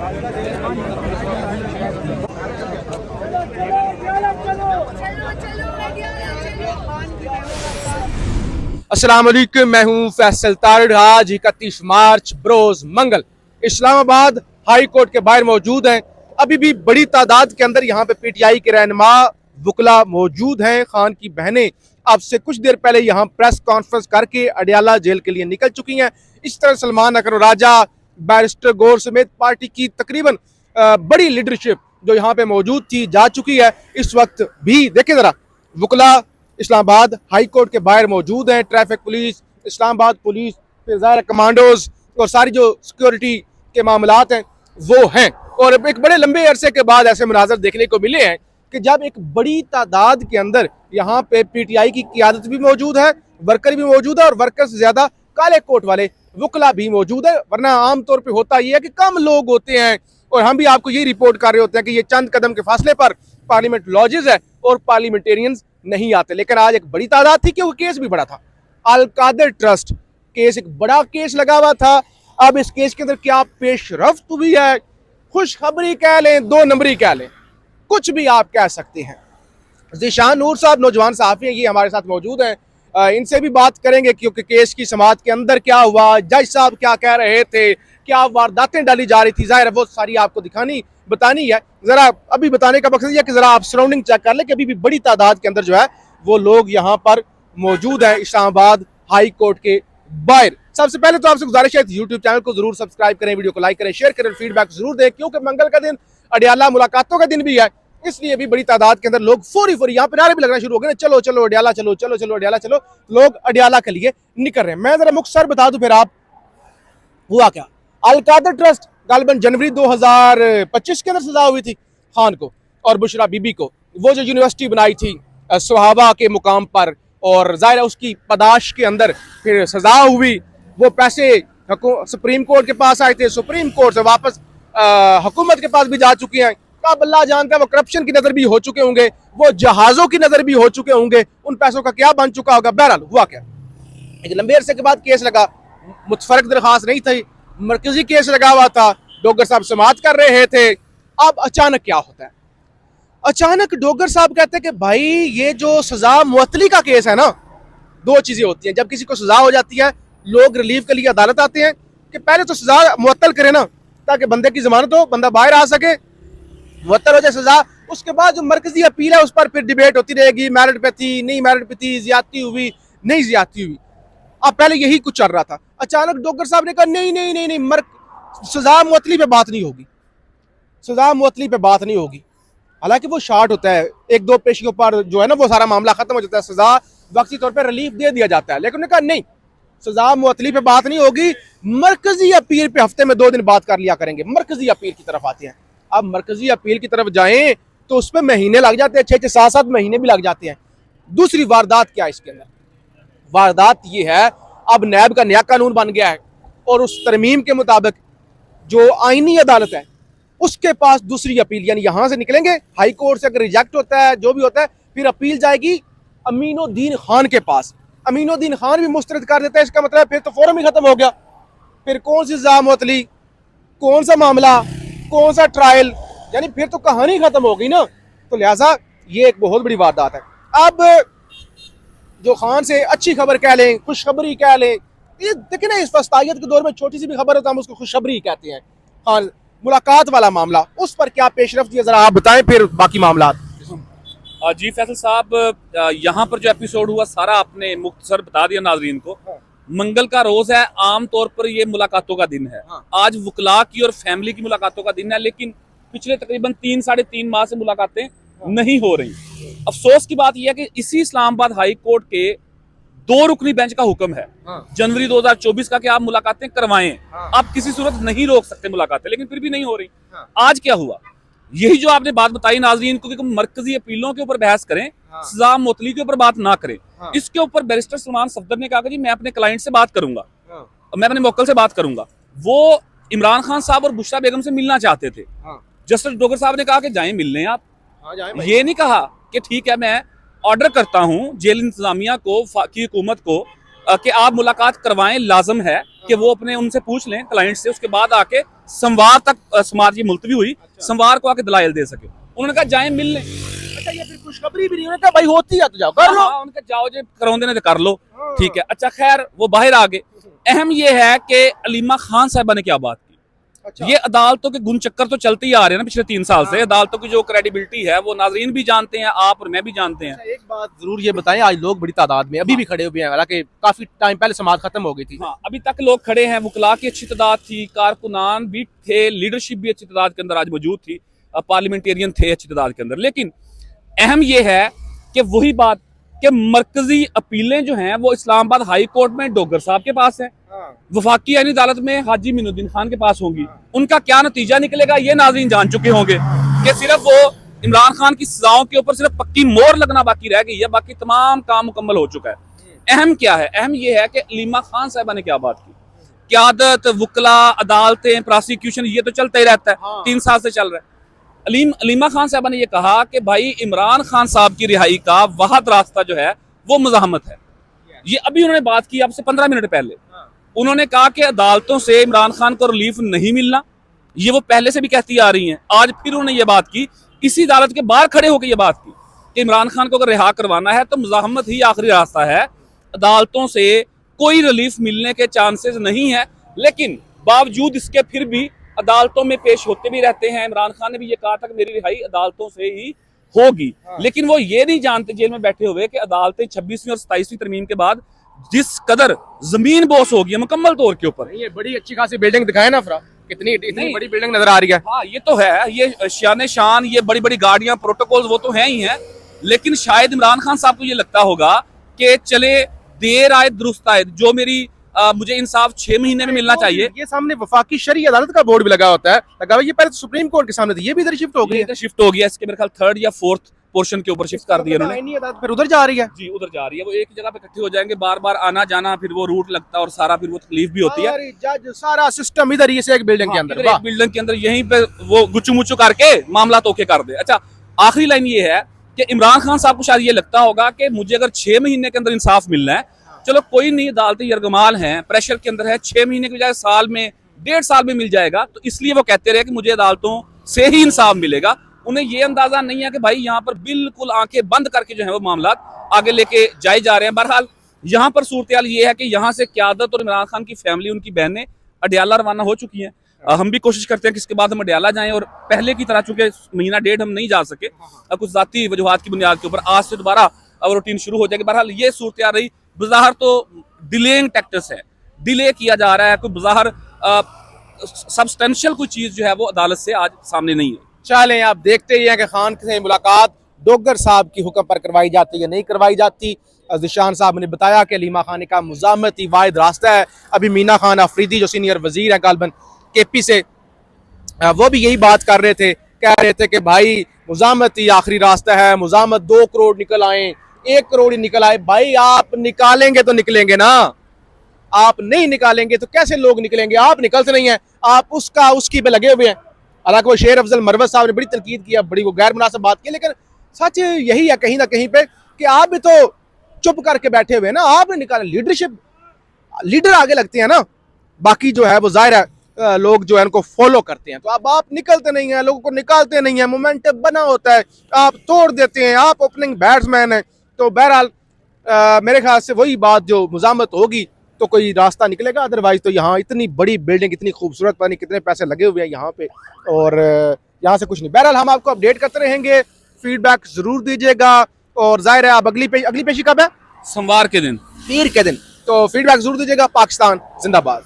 अस्सलाम वालेकुम, मैं हूं फैसल तारिड़। आज 31 मार्च बरोज मंगल इस्लामाबाद हाई कोर्ट के बाहर मौजूद हैं। अभी भी बड़ी तादाद के अंदर यहाँ पे पीटीआई के रहनुमा वुकला मौजूद हैं। खान की बहनें अब से कुछ देर पहले यहाँ प्रेस कॉन्फ्रेंस करके अडियाला जेल के लिए निकल चुकी हैं। इस तरह सलमान अकरम राजा, बैरिस्टर गौर समेत पार्टी की तकरीबन बड़ी लीडरशिप जो यहाँ पे मौजूद थी जा चुकी है। इस वक्त भी देखें जरा, वुकला इस्लामाबाद हाई कोर्ट के बाहर मौजूद हैं। ट्रैफिक पुलिस, इस्लामाबाद पुलिस, फिर ज़ाहिर कमांडोज और सारी जो सिक्योरिटी के मामलात हैं वो हैं। और एक बड़े लंबे अरसे के बाद ऐसे मुनाज़र देखने को मिले हैं कि जब एक बड़ी तादाद के अंदर यहाँ पे पीटीआई की क़ियादत भी मौजूद है, वर्कर भी मौजूद है और वर्कर से ज़्यादा काले कोट वाले वुकला भी मौजूद है। वरना आमतौर पर होता यह है कि कम लोग होते हैं और हम भी आपको ये रिपोर्ट कर रहे होते हैं कि ये चंद कदम के फासले पर पार्लियामेंट लॉजेज है और पार्लियामेंटेरियंस नहीं आते। लेकिन आज एक बड़ी तादाद थी क्योंकि केस भी बड़ा था। अल कादर ट्रस्ट केस, एक बड़ा केस लगा हुआ था। अब इस केस के अंदर क्या पेशरफ्त हुई है, खुशखबरी कह लें, दो नंबरी कह लें, कुछ भी आप कह सकते हैं। ज़ीशान नूर साहब नौजवान सहाफ़ी हैं, ये हमारे साथ मौजूद हैं। इनसे भी बात करेंगे क्योंकि केस की समाअत के अंदर क्या हुआ, जज साहब क्या कह रहे थे, क्या वारदातें डाली जा रही थी। ज़ाहिर है वो सारी आपको बतानी है। जरा अभी बताने का मकसद यह कि जरा आप सराउंडिंग चेक कर लें कि अभी भी बड़ी तादाद के अंदर जो है वो लोग यहाँ पर मौजूद हैं इस्लामाबाद हाई कोर्ट के बाहर। सबसे पहले तो आपसे गुजारिश है यूट्यूब चैनल को जरूर सब्सक्राइब करें, वीडियो को लाइक करें, शेयर करें, फीडबैक जरूर दें क्योंकि मंगल का दिन अडियाला मुलाकातों का दिन भी है। इसलिए भी बड़ी तादाद के अंदर लोग फौरी यहाँ पे नारे भी लगना शुरू हो गए, चलो चलो अडियाला चलो, चलो चलो अडियाला चलो। लोग अडियाला के लिए निकल रहे हैं। मैं जरा मुख्तसर बता दूं फिर आप हुआ क्या। अल कादर ट्रस्ट गालिबन जनवरी 2025 के अंदर सजा हुई थी खान को और बुशरा बीबी को। वो जो यूनिवर्सिटी बनाई थी सुहावा के मुकाम पर और ज़ाहिर है उसकी पदाश के अंदर फिर सजा हुई। वो पैसे सुप्रीम कोर्ट के पास आए थे, सुप्रीम कोर्ट से वापस हुकूमत के पास भी जा चुके हैं। अब अल्लाह जानता है वो करप्शन की नज़र भी हो चुके होंगे, वो जहाज़ों की नज़र भी हो चुके होंगे, उन पैसों का क्या बन चुका होगा। बहरहाल हुआ क्या, एक लंबे अरसे के बाद केस लगा, मुतफरक दरखास्त नहीं थी, मरकजी केस लगा हुआ था, डोगर साहब समाअत कर रहे थे। अब अचानक क्या होता है, अचानक डोगर साहब कहते हैं कि भाई ये जो सजा मुअत्तली का केस है ना, दो चीजें होती हैं। जब किसी को सजा हो जाती है लोग रिलीफ के लिए अदालत आते हैं कि पहले तो सजा मुअत्तल करें ना ताकि बंदे की जमानत हो, बंदा बाहर आ सके, मुअत्तल हो जाए सजा। उसके बाद जो मरकजी अपील है उस पर फिर डिबेट होती रहेगी, मेरिट पे थी नहीं मेरिट पे थी, ज्यादती हुई नहीं ज्यादती हुई। अब पहले यही कुछ चल रहा था। अचानक डोगर साहब ने कहा नहीं नहीं नहीं नहीं, सजा मुअत्तली पे बात नहीं होगी, सजा मुअत्तली पे बात नहीं होगी। हालांकि वो शार्ट होता है, एक दो पेशियों पर जो है ना वो सारा मामला खत्म हो जाता है, सजा वक्ती तौर पर रिलीफ दे दिया जाता है। लेकिन उन्होंने कहा नहीं, सजा मुअत्तली पे बात नहीं होगी, मरकजी अपील पे हफ्ते में 2 दिन बात कर लिया करेंगे। मरकजी अपील की तरफ आते हैं। अब मरकजी अपील की तरफ जाएं तो उसमें महीने लग जाते हैं, 6-6 7-7 महीने भी लग जाते हैं। दूसरी वारदात क्या है इसके अंदर, वारदात ये है अब नैब का नया कानून बन गया है और उस तरमीम के मुताबिक जो आईनी अदालत है उसके पास दूसरी अपील, यानी यहां से निकलेंगे हाई कोर्ट से, अगर रिजेक्ट होता है जो भी होता है फिर अपील जाएगी अमीनुद्दीन खान के पास। अमीनुद्दीन खान भी मुस्तरद कर देता है, इसका मतलब फिर तो फौरन ही खत्म हो गया। फिर कौन सी सजा मुअत्तली, कौन सा मामला, कौन सा ट्रायल, यानी फिर तो कहानी खत्म हो गई ना। तो लिहाजा ये एक बहुत बड़ी वारदात है। अब जो खान से अच्छी खबर कह लें, खुशखबरी कह लें, ये देखिए ना इस वस्तायत के दौर में छोटी सी भी खबर हो तो हम उसको खुशखबरी कहते हैं। खान मुलाकात वाला मामला, उस पर क्या पेशरफ्त है जरा आप बताएं, फिर बाकी मामला। जी फैसल साहब, यहाँ पर जो एपिसोड हुआ सारा आपने मुख्तसर बता दिया नाजरीन को। मंगल का रोज है, आम तौर पर ये मुलाकातों का दिन है। आज वकला की और फैमिली की मुलाकातों का दिन है, लेकिन पिछले तकरीबन 3-3.5 माह से मुलाकातें नहीं हो रही। अफसोस की बात यह है कि इसी इस्लामाबाद हाई कोर्ट के 2 रुकनी बेंच का हुक्म है जनवरी 2024 का कि आप मुलाकातें करवाएं। आप किसी सूरत नहीं रोक सकते मुलाकातें, लेकिन फिर भी नहीं हो रही। आज क्या हुआ, यही जो आपने बात बताई नाजरीन को कि मरकजी अपीलों के ऊपर बहस करें, सजा मुअत्तली के ऊपर बात ना करें। इसके ऊपर बैरिस्टर सलमान सफदर ने कहा कि जी मैं अपने क्लाइंट से बात करूंगा, मैं अपने मुवक्किल से बात करूंगा। वो इमरान खान साहब और बुशरा बेगम से मिलना चाहते थे। जस्टिस डोगर साहब ने कहा कि जाएं मिल लें आप। ये नहीं कहा कि ठीक है मैं ऑर्डर करता हूं जेल इंतजामिया को, की हुकूमत को कि आप मुलाकात करवाएं, लाजम है कि वो अपने उनसे पूछ लें क्लाइंट से, उसके बाद आके सोमवार तक समाज की मुलतवी हुई, सोमवार को आके दलाइल दे सके। उन्होंने कहा जाएं मिल लें। अच्छा, ये फिर खुशखबरी भी नहीं, उन्होंने कहा भाई होती है तो जाओ कर लो। हाँ, उनका जाओ जो करौंदे ने तो कर लो, ठीक है। अच्छा खैर वो बाहर आ गए। अहम ये है कि अलीमा खान साहिबा ने क्या बात की। अच्छा। ये अदालतों के गुण चक्कर तो चलते ही आ रहे हैं ना पिछले 3 साल से। अदालतों की जो क्रेडिबिलिटी है वो नाजरीन भी जानते हैं, आप और मैं भी जानते हैं। एक बात जरूर ये बताएं, आज लोग बड़ी तादाद में अभी भी खड़े हुए हैं, हालांकि काफी टाइम पहले समाअत खत्म हो गई थी। हाँ, अभी तक लोग खड़े हैं, वकला की अच्छी तादाद थी, कारकुनान भी थे, लीडरशिप भी अच्छी तादाद के अंदर आज मौजूद थी, पार्लियामेंटेरियन थे अच्छी तादाद के अंदर। लेकिन अहम यह है कि वही बात कि मरकजी अपीलें जो हैं वो इस्लामाबाद हाई कोर्ट में डोगर साहब के पास है, वफाकी यानी अदालत में हाजी मीनुद्दीन खान के पास होंगी। उनका क्या नतीजा निकलेगा ये नाज़रीन जान चुके होंगे कि सिर्फ वो इमरान खान की सजाओं के ऊपर सिर्फ पक्की मोहर लगना बाकी रह गई है, बाकी तमाम काम मुकम्मल हो चुका है। अहम क्या है? अहम यह है कि अलीमा खान साहिबा ने क्या बात की। क़यादत, वकला, अदालतें, प्रोसिक्यूशन, ये तो चलता ही रहता है, 3 साल से चल रहा है। अलीमा खान साहबा ने यह कहा कि भाई इमरान खान साहब की रिहाई का वाहद रास्ता जो है वो मुज़ाहमत है। ये अभी उन्होंने बात की आपसे 15 मिनट पहले। उन्होंने कहा कि अदालतों से इमरान खान को रिलीफ नहीं मिलना, ये वो पहले से भी कहती आ रही हैं। आज फिर उन्होंने ये बात की, इसी अदालत के बाहर खड़े होकर ये बात की कि इमरान खान को अगर रिहा करवाना है तो मुज़ाहमत ही आखिरी रास्ता है, अदालतों से कोई रिलीफ मिलने के चांसेस नहीं है। लेकिन बावजूद इसके फिर भी अदालतों में पेश होते भी रहते हैं। इमरान खान ने भी ये कहा था कि मेरी रिहाई अदालतों से ही होगी, लेकिन वो ये नहीं जानते जेल में बैठे हुए कि अदालतें 26वीं और 27वीं तरमीम के बाद जिस कदर जमीन बोस होगी मुकम्मल तौर के ऊपर। ये बड़ी अच्छी खासी बिल्डिंग दिखाए ना फ्रा, इतनी बड़ी बिल्डिंग नजर आ रही है। हाँ ये तो है, ये शान शान, ये बड़ी बड़ी गाड़ियां, प्रोटोकॉल वो तो है ही हैं। लेकिन शायद इमरान खान साहब को ये लगता होगा कि चले देर आए दुरुस्त आए, जो मेरी मुझे इंसाफ 6 महीने में मिलना चाहिए। ये सामने वफाकी शरई अदालत का बोर्ड भी लगा होता है, लगा हुआ। ये पहले तो सुप्रीम कोर्ट के सामने थी, ये भी इधर शिफ्ट हो गई है। शिफ्ट हो गया, इसके मेरे ख्याल 3rd या 4th पोर्शन के ऊपर शिफ्ट कर दिया उन्होंने। अदालत फिर उधर जा रही है जी, उधर जा रही है। वो एक जगह पे इकट्ठे हो जाएंगे, बार बार आना जाना, फिर वो रूट लगता है और सारा फिर वो तकलीफ भी होती है। जज सारा सिस्टम इधर ही एक बिल्डिंग के अंदर, एक बिल्डिंग के अंदर यहीं पे वो गुच्चू मुच्चू करके मामला तोके कर दे। अच्छा, आखिरी लाइन ये है कि इमरान खान साहब को शायद ये लगता होगा कि मुझे अगर 6 महीने के अंदर इंसाफ मिलना है, चलो कोई नहीं, अदालतें यरगमाल हैं, प्रेशर के अंदर है, 6 महीने की बजाय साल में, 1.5 साल में मिल जाएगा, तो इसलिए वो कहते रहे कि मुझे अदालतों से ही इंसाफ मिलेगा। उन्हें ये अंदाजा नहीं है कि भाई यहाँ पर बिल्कुल आंखें बंद करके जो है वो मामला आगे लेके जाए जा रहे हैं। बहरहाल यहाँ पर सूरत ये है कि यहाँ से क़यादत और इमरान खान की फैमिली, उनकी बहनें अडियाला रवाना हो चुकी हैं। हम भी कोशिश करते हैं कि इसके बाद हम अडियाला जाएं, और पहले की तरह चूंकि महीना 1.5 हम नहीं जा सके, कुछ ज़ाती वजूहात की बुनियाद के ऊपर, आज से दोबारा रूटीन शुरू हो जाएगी। बहरहाल ये सूरत रही। बाहर तो डिलेइंग टैक्टिक्स है, डिले किया जा रहा है, कोई बाहर सब्सटेंशियल कोई चीज जो है वो अदालत से आज सामने नहीं है। चलें आप देखते ही हैं कि खान से मुलाकात डोगर साहब की हुक्म पर करवाई जाती है नहीं करवाई जाती। ज़िशान साहब ने बताया कि अलीमा खान का मुज़ाहमती वाहिद रास्ता है। अभी मीना खान अफरीदी जो सीनियर वजीर है गालबन केपी से, वो भी यही बात कर रहे थे, कह रहे थे कि भाई मुज़ाहमती आखिरी रास्ता है, मुज़ाहमत 2 करोड़ निकल आए, 1 करोड़ ही निकल आए। भाई आप निकालेंगे तो निकलेंगे ना, आप नहीं निकालेंगे तो कैसे लोग निकलेंगे? आप निकलते नहीं है, आप उसकी पे लगे हुए हैं। हालांकि वो शेर अफजल मरवत साहब ने बड़ी तनकीद की, बड़ी वो गैर मुनासिब बात की, लेकिन सच यही है कहीं ना कहीं पे कि आप भी तो चुप करके बैठे हुए हैं ना, आपने निकाले। लीडरशिप, लीडर आगे लगते हैं ना, बाकी जो है वो जाहिर है लोग जो है उनको फॉलो करते हैं। तो अब आप निकलते नहीं हैं, लोगों को निकालते नहीं है, मोमेंटम बना होता है, आप तोड़ देते हैं, आप ओपनिंग बैट्समैन हैं। तो बहरहाल मेरे ख्याल से वही बात जो मुज़ाहमत होगी तो कोई रास्ता निकलेगा, अदरवाइज तो यहाँ इतनी बड़ी बिल्डिंग, इतनी खूबसूरत, पता नहीं कितने पैसे लगे हुए हैं यहाँ पे, और यहाँ से कुछ नहीं। बहरहाल हम आपको अपडेट करते रहेंगे, फीडबैक जरूर दीजिएगा। और जाहिर है आप अगली पेशी कब है? सोमवार के दिन, पीर के दिन। तो फीडबैक जरूर दीजिएगा। पाकिस्तान जिंदाबाद।